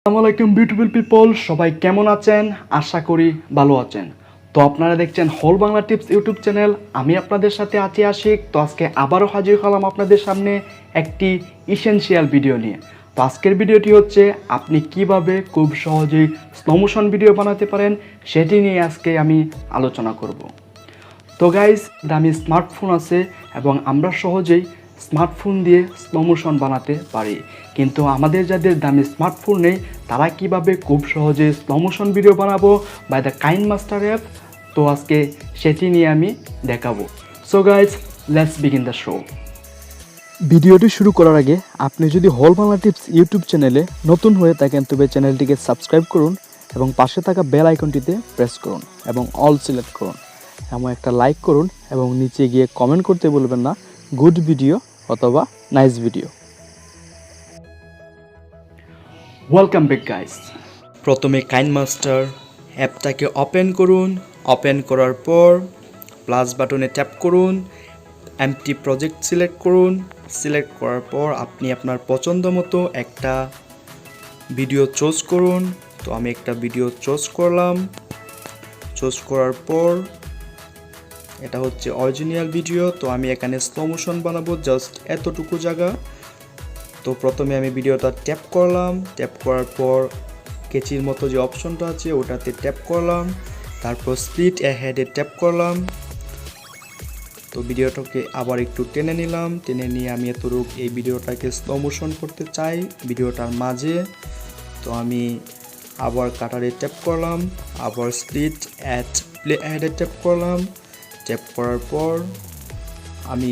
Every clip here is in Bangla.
আসসালামু আলাইকুম বিউটিফুল পিপল, সবাই কেমন আছেন? আশা করি ভালো আছেন। তো আপনারা দেখছেন whole Bangla tips YouTube channel. আমি আপনাদের সাথে আছি আশিক। তো আজকে আবারও হাজির হলাম আপনাদের সামনে একটি ইসেনশিয়াল ভিডিও নিয়ে। তো আজকের ভিডিওটি হচ্ছে আপনি কিভাবে খুব সহজেই স্লো মোশন ভিডিও বানাতে পারেন সেটি নিয়ে আজকে আমি আলোচনা করব। তো গাইস, দামি স্মার্টফোন আছে এবং আমরা সহজেই স্মার্টফোন দিয়ে স্লো মোশন বানাতে পারি, কিন্তু আমাদের যাদের দামি স্মার্টফোন নেই তারা কিভাবে খুব সহজে স্লো মোশন ভিডিও বানাবো বাই দ্য কাইন মাস্টার অ্যাপ। তো আজকে সেটি নিয়ে আমি দেখাবো। So guys, let's begin the show. ভিডিওটি শুরু করার আগে আপনি যদি হোল বাংলা টিপস ইউটিউব চ্যানেলে নতুন হয়ে থাকেন তবে চ্যানেলটিকে সাবস্ক্রাইব করুন এবং পাশে থাকা বেল আইকনটিতে প্রেস করুন এবং অল সিলেক্ট করুন। এমন একটা লাইক করুন এবং নিচে গিয়ে কমেন্ট করতে বলবেন না গুড ভিডিও অথবা nice video. Welcome back guys. প্রথমে কাইন মাস্টার অ্যাপটাকে ওপেন করুন। ওপেন করার পর প্লাস বাটনে ট্যাপ করুন, এমটি প্রজেক্ট সিলেক্ট করুন। সিলেক্ট করার পর আপনি আপনার পছন্দ মতো একটা ভিডিও চুজ করুন। তো আমি একটা ভিডিও চুজ করলাম। চুজ করার পর এটা হচ্ছে অরিজিনাল ভিডিও। তো আমি এখানে স্লো মোশন বানাবো জাস্ট এতটুকু জায়গা। তো প্রথমে আমি ভিডিওটা ট্যাপ করলাম। ট্যাপ করার পর কেচির মতো যে অপশনটা আছে ওটাতে ট্যাপ করলাম। তারপর স্প্লিট অ্যাহেডে ট্যাপ করলাম। তো ভিডিওটাকে আবার একটু টেনে নিলাম। টেনে নিয়ে আমি এতটুকু এই ভিডিওটাকে স্লো মোশন করতে চাই ভিডিওটার মাঝে। তো আমি আবার কাটারে ট্যাপ করলাম, আবার স্প্লিট প্লে অ্যাহেডে ট্যাপ করলাম। ট্যাপ করার পর আমি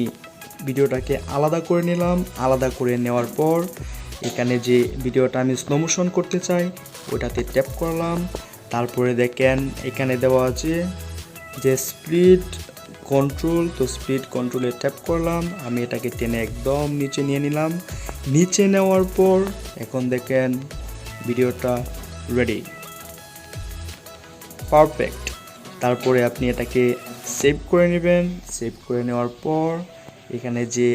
ভিডিওটাকে আলাদা করে নিলাম। আলাদা করে নেওয়ার পর এখানে যে ভিডিওটা আমি স্লো মোশন করতে চাই ওটাতে ট্যাপ করলাম। তারপরে দেখেন এখানে দেওয়া আছে যে স্প্লিট কন্ট্রোল। তো স্প্লিট কন্ট্রোলে ট্যাপ করলাম। আমি এটাকে টেনে একদম নিচে নিয়ে নিলাম। নিচে নেওয়ার পর এখন দেখেন ভিডিওটা রেডি, পারফেক্ট। তারপরে আপনি এটাকে সেভ করে নেবেন। সেভ করে নেওয়ার পর এখানে যে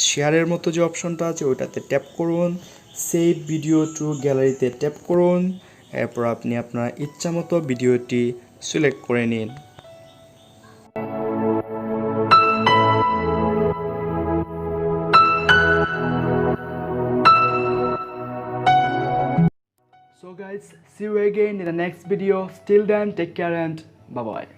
শেয়ারের মতো যে অপশনটা আছে ওইটাতে ট্যাপ করুন। সেভ ভিডিও টু গ্যালারিতে ট্যাপ করুন। এরপর আপনি আপনার ইচ্ছা মতো ভিডিওটি সিলেক্ট করে নিন। So guys, see you again in the next video. Till then, take care and bye bye.